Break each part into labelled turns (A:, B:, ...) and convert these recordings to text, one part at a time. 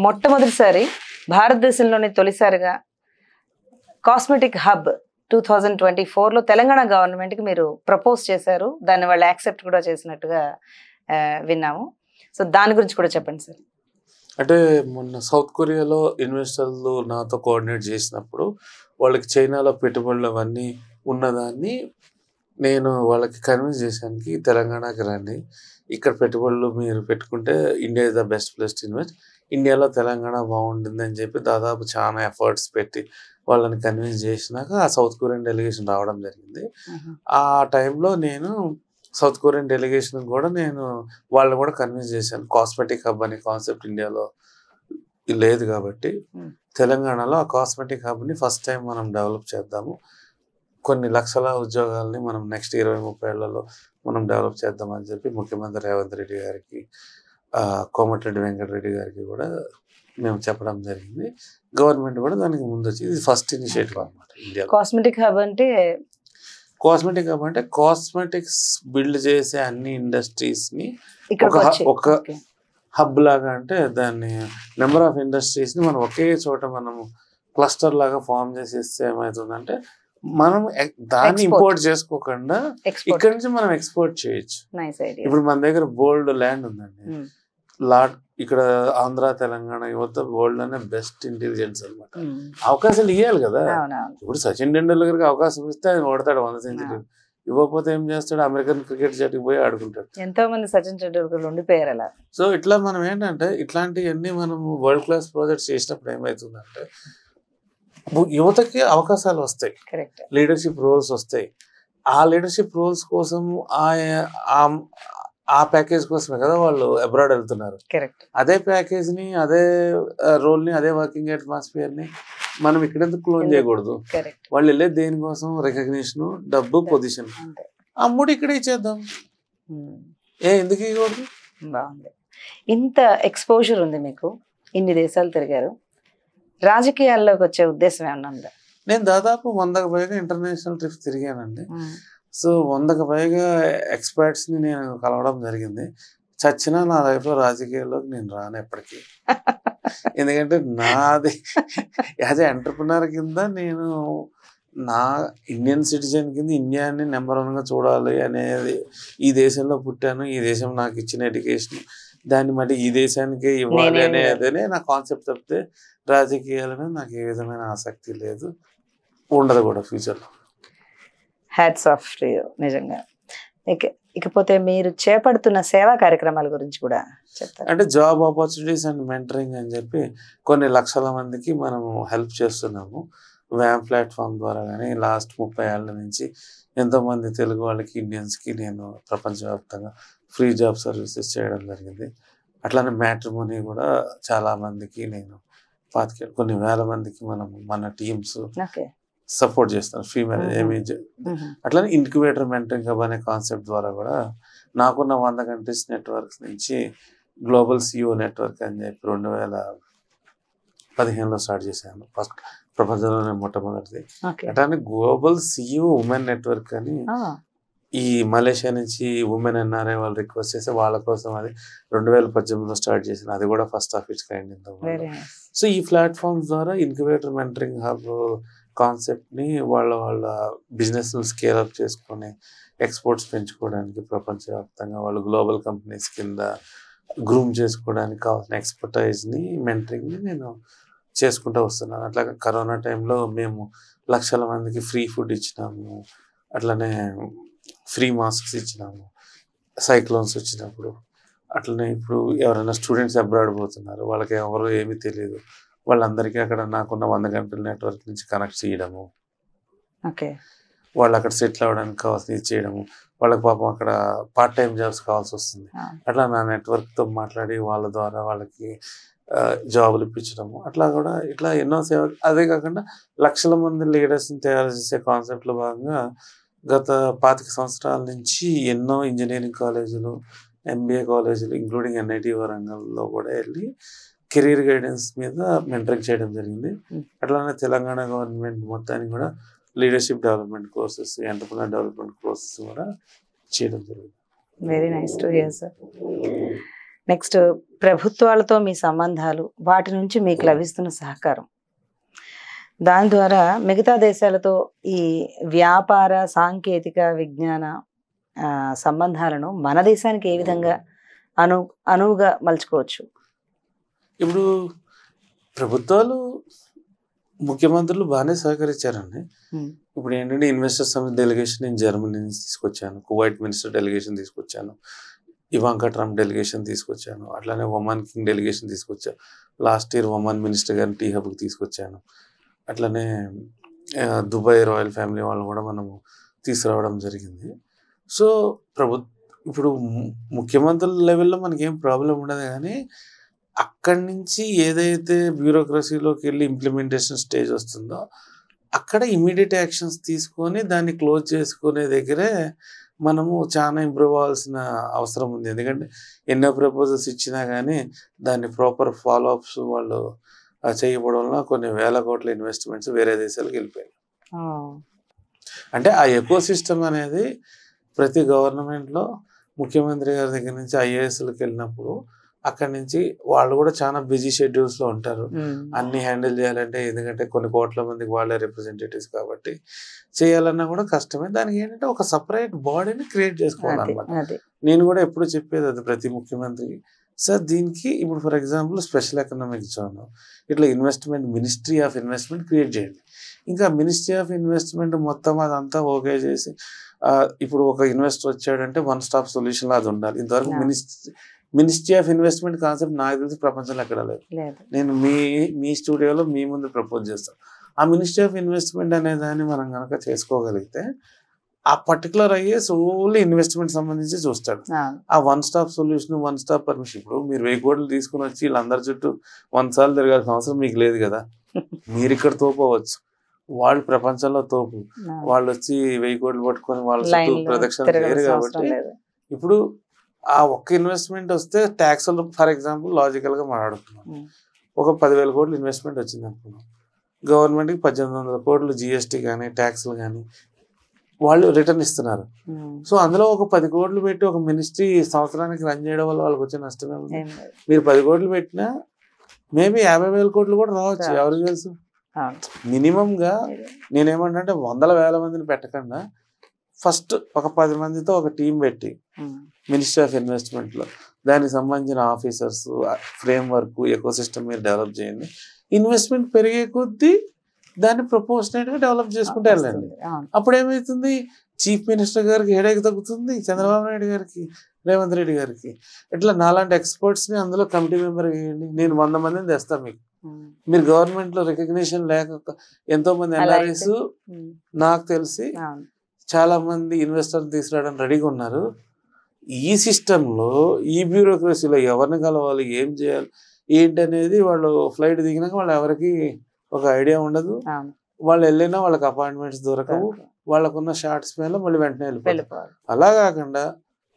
A: మొట్టమొదటిసారి భారతదేశంలోని తొలిసారిగా కాస్మెటిక్ హబ్ 2024లో తెలంగాణ గవర్నమెంట్కి మీరు ప్రపోజ్ చేశారు. దాన్ని వాళ్ళు యాక్సెప్ట్ కూడా చేసినట్టుగా విన్నాము. సో దాని గురించి కూడా చెప్పండి సార్.
B: అంటే మొన్న సౌత్ కొరియాలో ఇన్వెస్టర్లు నాతో కోఆర్డినేట్ చేసినప్పుడు వాళ్ళకి చైనాలో పెట్టుబడులు అవన్నీ ఉన్నదాన్ని నేను వాళ్ళకి కన్విన్స్ చేశానికి తెలంగాణకి రండి, ఇక్కడ పెట్టుబడులు మీరు పెట్టుకుంటే India is the best place to invest, ఇండియాలో తెలంగాణ బాగుంటుంది అని చెప్పి దాదాపు చాలా ఎఫర్ట్స్ పెట్టి వాళ్ళని కన్విన్స్ చేసినాక ఆ సౌత్ కొరియన్ డెలిగేషన్ రావడం జరిగింది. ఆ టైంలో నేను సౌత్ కొరియన్ డెలిగేషన్ కూడా వాళ్ళని కూడా కన్విన్స్ చేశాను. కాస్మెటిక్ హబ్ అనే కాన్సెప్ట్ ఇండియాలో లేదు కాబట్టి తెలంగాణలో ఆ కాస్మెటిక్ హబ్ని ఫస్ట్ టైం మనం డెవలప్ చేద్దాము, కొన్ని లక్షల ఉద్యోగాల్ని మనం నెక్స్ట్ 20-30 ఏళ్లలో మనం డెవలప్ చేద్దామని చెప్పి ముఖ్యమంత్రి రేవంత్ రెడ్డి గారికి, కోమటిరెడ్డి వెంకటరెడ్డి గారికి కూడా మేము చెప్పడం జరిగింది. గవర్నమెంట్ కూడా దానికి ముందు వచ్చి ఇది ఫస్ట్ ఇనిషియేటివ్ అనమాట ఇండియా.
A: కాస్మెటిక్ హబ్ అంటే
B: కాస్మెటిక్స్ బిల్డ్ చేసే అన్ని ఇండస్ట్రీస్ని ఒక హబ్ లాగా, అంటే దాన్ని నెంబర్ ఆఫ్ ఇండస్ట్రీస్ని మనం ఒకే చోట మనము క్లస్టర్ లాగా ఫామ్ చేసి ఇస్తే ఏమవుతుందంటే మనం దాన్ని ఇంపోర్ట్ చేసుకోకుండా ఇక్కడ నుంచి మనం ఎక్స్పోర్ట్ చేయొచ్చు. ఇప్పుడు మన దగ్గర బోల్డ్ ల్యాండ్ ఉందండి, ఇక్కడ ఆంధ్ర తెలంగాణ యువత వరల్డ్ అనే బెస్ట్ ఇంటెలిజెన్స్ అనమాట. అవకాశాలు ఇవ్వాలి కదా. ఇప్పుడు సచిన్ టెండూల్కర్కి అవకాశం ఇస్తే ఆయన ఓడతాడు 100 సెంచరీ, ఇవ్వకపోతే ఏం చేస్తాడు, అమెరికన్ క్రికెట్ జట్టుకు పోయి ఆడుకుంటాడు.
A: ఎంతో మంది సచిన్ టెండూల్కర్ ఉండిపోయారు అలా.
B: సో ఇట్లా మనం ఏంటంటే ఇట్లాంటివన్నీ మనం వరల్డ్ క్లాస్ ప్రాజెక్ట్స్ చేసినప్పుడు ఏమవుతుందంటే యువతకి అవకాశాలు వస్తాయి, లీడర్షిప్ రోల్స్ వస్తాయి. ఆ లీడర్షిప్ రోల్స్ కోసం ఆ ప్యాకేజ్ కోసమే కదా వాళ్ళు అబ్రాడ్ వెళ్తున్నారు. అదే ప్యాకేజ్ని, అదే రోల్ని, అదే వర్కింగ్ అట్మాస్ఫియర్ని మనం ఇక్కడ ఎందుకు క్లోన్ చేయకూడదు? వాళ్ళు వెళ్ళేది దేనికోసం? రికగ్నిషన్, డబ్బు, పొజిషన్. అమ్ముడు ఇక్కడ ఇచ్చేద్దాం, ఎందుకు ఇవ్వకూడదు?
A: బాగుంది. ఇంత ఎక్స్పోజర్ ఉంది మీకు, ఇన్ని దేశాలు తిరిగారు, రాజకీయాల్లోకి వచ్చే ఉద్దేశం ఏమన్నా ఉందా?
B: నేను దాదాపు 100కు పైగా ఇంటర్నేషనల్ ట్రిప్స్ తిరిగానండి. సో 100కు పైగా ఎక్స్పర్ట్స్ని నేను కలవడం జరిగింది. చచ్చినా నా లైఫ్లో రాజకీయాల్లోకి నేను రాను ఎప్పటికీ. ఎందుకంటే నాది యాజ్ ఏ ఎంటర్ప్రినర్ కింద నేను నా ఇండియన్ సిటిజన్ కింద ఇండియాని నెంబర్ 1గా చూడాలి అనేది, ఈ దేశంలో పుట్టాను, ఈ దేశం నాకు ఇచ్చిన ఎడ్యుకేషన్, దాన్ని మళ్ళీ ఈ దేశానికే ఇవ్వాలి అనేదే నా కాన్సెప్ట్ తప్పితే రాజకీయాలనే నాకు ఏ విధమైన ఆసక్తి లేదు, ఉండదు కూడా ఫ్యూచర్లో.
A: హ్యాట్స్ ఆఫ్ టు యు నిజంగా. ఇకపోతే మీరు చేపడుతున్న సేవా కార్యక్రమాల గురించి కూడా చెప్తారు.
B: అంటే జాబ్ ఆపర్చునిటీస్ అండ్ మెంటరింగ్ అని చెప్పి కొన్ని లక్షల మందికి మనము హెల్ప్ చేస్తున్నాము వ్యామ్ ప్లాట్ఫామ్ ద్వారా. కానీ లాస్ట్ 30 ఏళ్ల నుంచి ఎంతోమంది తెలుగు వాళ్ళకి, ఇండియన్స్కి నేను ప్రపంచవ్యాప్తంగా ఫ్రీ జాబ్ సర్వీసెస్ చేయడం జరిగింది. అట్లానే మ్యాట్రిమోనీ కూడా చాలామందికి నేను కొన్ని వేల మందికి మన టీమ్స్ సపోర్ట్ చేస్తాను, ఫ్రీ మ్యారేజ్ ఏమేజ్. అట్లానే ఇంక్యుబేటర్ మెంటరింగ్ హబ్ అనే కాన్సెప్ట్ ద్వారా కూడా నాకున్న 100 కంట్రీస్ నెట్వర్క్స్ నుంచి గ్లోబల్ సిఇఓ నెట్వర్క్ అని చెప్పి 2015లో స్టార్ట్ చేశాను. ఫస్ట్ ప్రపంచంలోనే మొట్టమొదటిది. అట్లానే గ్లోబల్ సిఇఓ ఉమెన్ నెట్వర్క్ అని ఈ మలేషియా నుంచి ఉమెన్ ఎన్ఆర్ఐ వాళ్ళు రిక్వెస్ట్ చేస్తే వాళ్ళ కోసం అది 2018లో స్టార్ట్ చేసిన, అది కూడా ఫస్ట్ ఆఫ్ ఇట్స్ కైండ్ ఇంత. సో ఈ ప్లాట్ఫామ్స్ ద్వారా ఇంక్యుబేటర్ మెంటరింగ్ హబ్ కాన్సెప్ట్ని వాళ్ళ బిజినెస్ స్కేల్ అప్ చేసుకొని ఎక్స్పోర్ట్స్ పెంచుకోవడానికి, ప్రపంచవ్యాప్తంగా వాళ్ళు గ్లోబల్ కంపెనీస్ కింద గ్రూమ్ చేసుకోవడానికి కావాల్సిన ఎక్స్పర్టైజ్ని, మెంటరింగ్ని నేను చేసుకుంటూ వస్తున్నాను. అట్లా కరోనా టైంలో మేము లక్షల మందికి ఫ్రీ ఫుడ్ ఇచ్చినాము, అట్లనే ఫ్రీ మాస్క్స్ ఇచ్చినాము సైక్లోన్స్ వచ్చినప్పుడు. అట్లనే ఇప్పుడు ఎవరైనా స్టూడెంట్స్ అబ్రాడ్ పోతున్నారు, వాళ్ళకి ఎవరు ఏమీ తెలియదు, వాళ్ళందరికీ అక్కడ నాకున్న 100 గంటల నెట్వర్క్ నుంచి కనెక్ట్ చేయడము, వాళ్ళు అక్కడ సెటిల్ అవ్వడానికి కావాల్సింది చేయడము, వాళ్ళకి పాపం అక్కడ పార్ట్ టైం జాబ్స్ కావాల్సి వస్తుంది, అట్లా నా నెట్వర్క్తో మాట్లాడి వాళ్ళ ద్వారా వాళ్ళకి జాబులు ఇప్పించడము, అట్లా కూడా ఇట్లా ఎన్నో సేవలు. అదే కాకుండా లక్షల మంది లీడర్స్ని తయారు చేసే కాన్సెప్ట్లో భాగంగా గత 25 సంవత్సరాల నుంచి ఎన్నో ఇంజనీరింగ్ కాలేజీలు, ఎంబీఏ కాలేజీలు, ఇంక్లూడింగ్ ఎన్ఐటి వరంగల్లో కూడా వెళ్ళి కెరీర్ గైడెన్స్ మీద మెంటరింగ్ చేయడం జరిగింది. అట్లానే తెలంగాణ గవర్నమెంట్ మొత్తానికి కూడా leadership development courses, entrepreneur development courses కూడా చేయడం జరిగింది.
A: Very nice to hear sir. Next ప్రభుత్వాలతో మీ సంబంధాలు, వాటి నుంచి మీకు లభిస్తున్న సహకారం, దాని ద్వారా మిగతా దేశాలతో ఈ వ్యాపార సాంకేతిక విజ్ఞాన సంబంధాలను మన దేశానికి ఏ విధంగా అనువుగా మలుచుకోవచ్చు?
B: ఇప్పుడు ప్రభుత్వాలు ముఖ్యమంత్రులు బాగానే సహకరించారండి. ఇప్పుడు ఏంటంటే ఇన్వెస్టర్స్ సమిట్ డెలిగేషన్ నేను జర్మనీ నుంచి తీసుకొచ్చాను, కువైట్ మినిస్టర్ డెలిగేషన్ తీసుకొచ్చాను, ఇవాంకా ట్రంప్ డెలిగేషన్ తీసుకొచ్చాను, అట్లానే ఒమాన్ కింగ్ డెలిగేషన్ తీసుకొచ్చాను. లాస్ట్ ఇయర్ ఒమాన్ మినిస్టర్ గారిని టీ హబ్కి తీసుకొచ్చాను. అట్లనే దుబాయ్ రాయల్ ఫ్యామిలీ వాళ్ళు కూడా మనము తీసుకురావడం జరిగింది. సో ఇప్పుడు ముఖ్యమంత్రుల లెవెల్లో మనకేం ప్రాబ్లం ఉండదు, కానీ అక్కడి నుంచి ఏదైతే బ్యూరోక్రసీలోకి వెళ్ళి ఇంప్లిమెంటేషన్ స్టేజ్ వస్తుందో అక్కడ ఇమీడియట్ యాక్షన్స్ తీసుకొని దాన్ని క్లోజ్ చేసుకునే దగ్గరే మనము చాలా ఇంప్రూవ్ అవ్వాల్సిన అవసరం ఉంది. ఎందుకంటే ఎన్నో ప్రపోజల్స్ ఇచ్చినా కానీ దాన్ని ప్రాపర్ ఫాలో అప్స్ వాళ్ళు చేయకపోవడం వల్ల కొన్ని వేల కోట్ల ఇన్వెస్ట్మెంట్స్ వేరే దేశాలకు వెళ్ళిపోయాయి. అంటే ఆ ఎకో సిస్టమ్ అనేది ప్రతి గవర్నమెంట్లో ముఖ్యమంత్రి గారి దగ్గర నుంచి ఐఏఎస్లకు వెళ్ళినప్పుడు అక్కడి నుంచి వాళ్ళు కూడా చాలా బిజీ షెడ్యూల్స్లో ఉంటారు. అన్ని హ్యాండిల్ చేయాలంటే, ఎందుకంటే కొన్ని కోట్ల మందికి వాళ్ళే రిప్రజెంటేటివ్స్ కాబట్టి చేయాలన్నా కూడా కష్టమే. దానికి ఏంటంటే ఒక సపరేట్ బాడీని క్రియేట్ చేసుకోవాలన్నమాట. నేను కూడా ఎప్పుడు చెప్పేది అది ప్రతి ముఖ్యమంత్రికి, సార్ దీనికి ఇప్పుడు for example special economic zone, ఇట్లా investment ministry of investment create చేయండి. ఇంకా మినిస్ట్రీ ఆఫ్ ఇన్వెస్ట్మెంట్ మొత్తం అదంతా ఓకే చేసి ఇప్పుడు ఒక ఇన్వెస్టర్ వచ్చాడంటే వన్ స్టాప్ సొల్యూషన్ అది ఉండాలి. ఇంతవరకు మినిస్ట్రీ ఆఫ్ ఇన్వెస్ట్మెంట్ కాన్సెప్ట్ నాకు తెలిసి ప్రపంచంలో ఎక్కడ లేదు. నేను మీ స్టూడియోలో మీ ముందు ప్రపోజ్ చేస్తాను. ఆ మినిస్ట్రీ ఆఫ్ ఇన్వెస్ట్మెంట్ అనే దాన్ని మనం కనుక చేసుకోగలిగితే ఆ పర్టికులర్ ఐఏఎస్ ఓన్లీ ఇన్వెస్ట్మెంట్ సంబంధించి చూస్తాడు. ఆ one stop solution, one stop permission. ఇప్పుడు మీరు 1000 కోట్లు తీసుకుని వచ్చి వీళ్ళందరి చుట్టూ 100 సార్లు తిరగాల్సిన అవసరం మీకు లేదు కదా. మీరు ఇక్కడ తోపవచ్చు, వాళ్ళు ప్రపంచంలో తోపు. వాళ్ళు వచ్చి 1000 కోట్లు పట్టుకొని వాళ్ళ చుట్టూ ప్రదక్షిణ చేయరు. కాబట్టి ఇప్పుడు ఆ ఒక్క ఇన్వెస్ట్మెంట్ వస్తే ట్యాక్స్లు ఫర్ ఎగ్జాంపుల్ లాజికల్గా మాట్లాడుతున్నాం. ఒక 10,000 కోట్లు ఇన్వెస్ట్మెంట్ వచ్చింది అనుకున్నాం, గవర్నమెంట్కి 1800 కోట్లు జిఎస్టీ కానీ ట్యాక్స్లు కానీ వాళ్ళు రిటర్న్ ఇస్తున్నారు. సో అందులో ఒక 10 కోట్లు పెట్టి ఒక మినిస్ట్రీ సంవత్సరానికి రన్ చేయడం వల్ల వాళ్ళకి వచ్చే నష్టమే ఉంది. మీరు 10 కోట్లు పెట్టినా మేబీ 50,000 కోట్లు కూడా రావచ్చు, ఎవరికి తెలుసు. మినిమంగా నేనేమంటే 100,000 మందిని పెట్టకుండా ఫస్ట్ ఒక 10 మందితో ఒక టీం పెట్టి మినిస్ట్రీ ఆఫ్ ఇన్వెస్ట్మెంట్లో దానికి సంబంధించిన ఆఫీసర్స్, ఫ్రేమ్వర్క్, ఎకో సిస్టమ్ మీరు డెవలప్ చేయండి. ఇన్వెస్ట్మెంట్ పెరిగే కొద్దీ దాన్ని ప్రపోర్షనేట్గా డెవలప్ చేసుకుంటూ వెళ్ళండి. అప్పుడు ఏమవుతుంది, చీఫ్ మినిస్టర్ గారికి హెడేక్ తగ్గుతుంది, చంద్రబాబు నాయుడు గారికి, రేవంత్ రెడ్డి గారికి. ఇట్లా నాలాంటి ఎక్స్పర్ట్స్ని అందులో కమిటీ మెంబర్ వేయండి. నేను 100 మందిని తెస్తాను మీకు. మీరు గవర్నమెంట్లో రికగ్నిషన్ లేక ఎంతో మంది ఎన్ఆర్ఐస్ నాకు తెలిసి చాలా మంది ఇన్వెస్టర్ తీసుకురావడానికి రెడీగా ఉన్నారు. ఈ సిస్టంలో ఈ బ్యూరోక్రసీలో ఎవరిని కలవాలి, ఏం చేయాలి, ఏంటనేది వాళ్ళు ఫ్లైట్ దిగినాక వాళ్ళు ఎవరికి ఒక ఐడియా ఉండదు. వాళ్ళు వెళ్ళినా వాళ్ళకి అపాయింట్మెంట్స్ దొరకవు, వాళ్ళకున్న షార్ట్ స్పేన్లో మళ్ళీ వెంటనే వెళ్ళిపోవాలి. అలా కాకుండా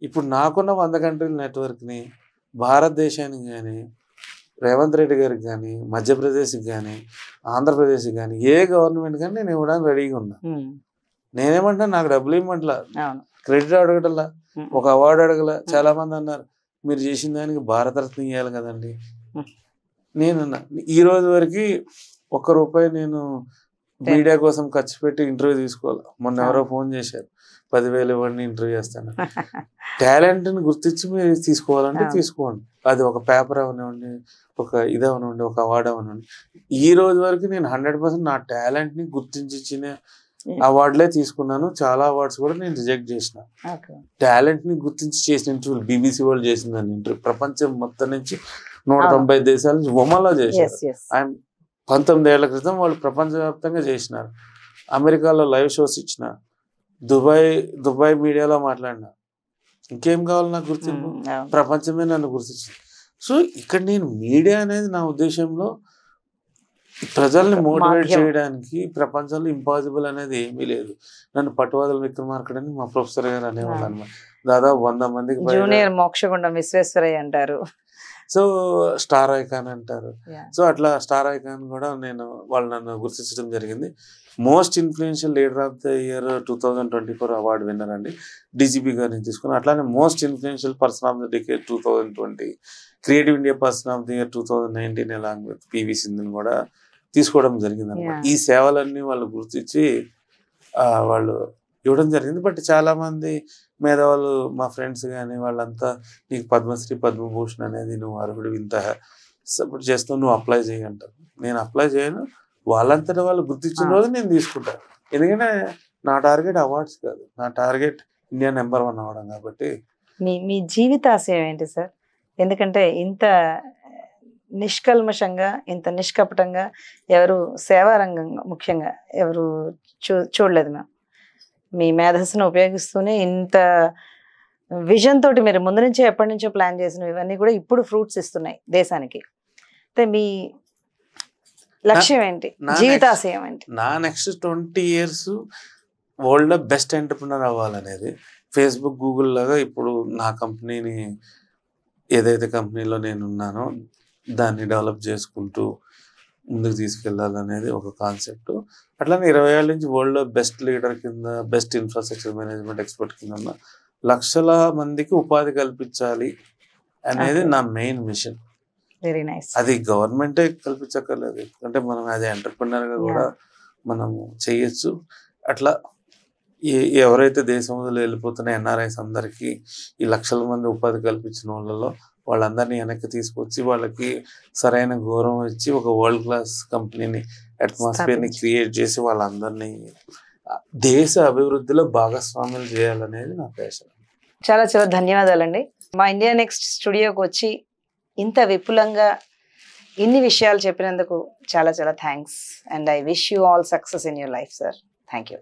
B: ఇప్పుడు నాకున్న 100 కంట్రీల నెట్వర్క్ని భారతదేశానికి కానీ, రేవంత్ రెడ్డి గారికి కానీ, మధ్యప్రదేశ్కి కానీ, ఆంధ్రప్రదేశ్కి కానీ, ఏ గవర్నమెంట్ కానీ నేను ఇవ్వడానికి రెడీగా ఉన్నా. నేనేమంటున్నా, నాకు డబ్బులు ఇవ్వమంటలా, క్రెడిట్ అడగటలా, ఒక అవార్డు అడగల. చాలా మంది అన్నారు మీరు చేసిన దానికి భారతరత్న ఇవ్వాలి కదండి. నేనన్నా ఈ రోజు వరకు ₹1 నేను మీడియా కోసం ఖర్చు పెట్టి ఇంటర్వ్యూ తీసుకోవాలి. మొన్న ఎవరో ఫోన్ చేశారు, 10,000 ఇవ్వండి ఇంటర్వ్యూ చేస్తాను. టాలెంట్ని గుర్తించి మీరు తీసుకోవాలంటే తీసుకోండి. అది ఒక పేపర్ అవనివ్వండి, ఒక ఇది అవనివ్వండి, ఒక అవార్డు అవనివ్వండి. ఈ రోజు వరకు నేను 100% నా టాలెంట్ని గుర్తించి ఇచ్చిన అవార్డులే తీసుకున్నాను. చాలా అవార్డ్స్ కూడా నేను రిజెక్ట్ చేసిన. టాలెంట్ని గుర్తించి చేసిన ఇంటర్వ్యూలు బీబీసీ వాళ్ళు చేసిందని ఇంటర్వ్యూ ప్రపంచం మొత్తం నుంచి 190 దేశాల నుంచి ఒమన్లో చేశారు. ఆయన 19 ఏళ్ల క్రితం వాళ్ళు ప్రపంచవ్యాప్తంగా చేసినారు. అమెరికాలో లైవ్ షోస్ ఇచ్చిన, దుబాయ్ మీడియాలో మాట్లాడినా. ఇంకేం కావాలి నాకు గుర్తింపు? ప్రపంచమే నన్ను గుర్తించింది. సో ఇక్కడ నేను మీడియా అనేది నా ఉద్దేశంలో ప్రజల్ని మోటివేట్ చేయడానికి ప్రపంచంలో ఇంపాసిబుల్ అనేది ఏమీ లేదు. నన్ను పట్టువాదల విక్రమార్కుడు అని మా ప్రొఫెసర్ గారు అనేవాళ్ళు అనమాట. దాదాపు 100 మందికి
A: జూనియర్ మోక్షగుండం విశ్వేశ్వరయ్య అంటారు.
B: సో స్టార్ ఐకాన్ అంటారు.
A: Yeah.
B: సో అట్లా స్టార్ ఐకాన్ కూడా వాళ్ళు నన్ను గుర్తించడం జరిగింది. Most influential leader of the year 2024 award winner అండి, డీజీపీ గారి నుంచి తీసుకున్నాను. అట్లానే most influential person of the decade 2020, creative India person of the year 2019 along with PV సింధుని కూడా తీసుకోవడం జరిగింది అనమాట. ఈ సేవలన్నీ వాళ్ళు గుర్తించి వాళ్ళు ఇవ్వడం జరిగింది. బట్ చాలా మంది మేధావులు మా ఫ్రెండ్స్ కానీ వాళ్ళంతా నీకు పద్మశ్రీ పద్మభూషణ్ అనేది నువ్వు అర్హుడు, ఇంత సపోర్ట్ చేస్తావు, నువ్వు అప్లై చేయంటారు. నేను అప్లై చేయను, వాళ్ళంతటా వాళ్ళు గుర్తించిన రోజు నేను తీసుకుంటాను. ఎందుకంటే నా టార్గెట్ అవార్డ్స్ కాదు, నా టార్గెట్ ఇండియా నెంబర్ 1 అవ్వడం. కాబట్టి
A: మీ జీవితాశయం ఏంటి సార్? ఎందుకంటే ఇంత నిష్కల్మషంగా, ఇంత నిష్కపటంగా ఎవరు సేవారంగంగా ముఖ్యంగా ఎవరు చూడలేదు మ్యామ్. మీ మేధస్సును ఉపయోగిస్తూనే ఇంత విజన్ తోటి మీరు ముందు నుంచే ఎప్పటి నుంచో ప్లాన్ చేసినవి ఇవన్నీ కూడా ఇప్పుడు ఫ్రూట్స్ ఇస్తున్నాయి దేశానికి. అయితే మీ లక్ష్యం ఏంటి, జీవితాశయం ఏంటి?
B: నా next 20 years world best entrepreneur అవ్వాలనేది. ఫేస్బుక్, గూగుల్ లాగా ఇప్పుడు నా కంపెనీని, ఏదైతే కంపెనీలో నేను ఉన్నానో దాన్ని డెవలప్ చేసుకుంటూ ముందుకు తీసుకెళ్లాలనేది ఒక కాన్సెప్ట్. అట్లానే 20 ఏళ్ళ నుంచి వరల్డ్ బెస్ట్ లీడర్ కింద, బెస్ట్ ఇన్ఫ్రాస్ట్రక్చర్ మేనేజ్మెంట్ ఎక్స్పర్ట్ కింద ఉన్న లక్షల మందికి ఉపాధి కల్పించాలి అనేది నా మెయిన్ మిషన్.
A: Very nice.
B: అది గవర్నమెంటే కల్పించక్కర్లేదు, ఎందుకంటే మనం యాజ్ ఎంటర్ప్రినర్గా కూడా మనం చేయొచ్చు. అట్లా ఎవరైతే దేశంలో వెళ్ళిపోతున్న ఎన్ఆర్ఐస్ అందరికీ ఈ లక్షల మంది ఉపాధి కల్పించిన వాళ్ళందరినీ వెనక్కి తీసుకొచ్చి వాళ్ళకి సరైన గౌరవం ఇచ్చి ఒక వరల్డ్ క్లాస్ కంపెనీని, అట్మాస్ఫియర్ని క్రియేట్ చేసి వాళ్ళందరినీ దేశ అభివృద్ధిలో భాగస్వాములు చేయాలనేది నా ప్యాషన్.
A: చాలా చాలా ధన్యవాదాలండి. మా ఇండియా నెక్స్ట్ స్టూడియోకి వచ్చి ఇంత విపులంగా ఇన్ని విషయాలు చెప్పినందుకు చాలా చాలా thanks. And I wish you all success in your life sir. Thank you.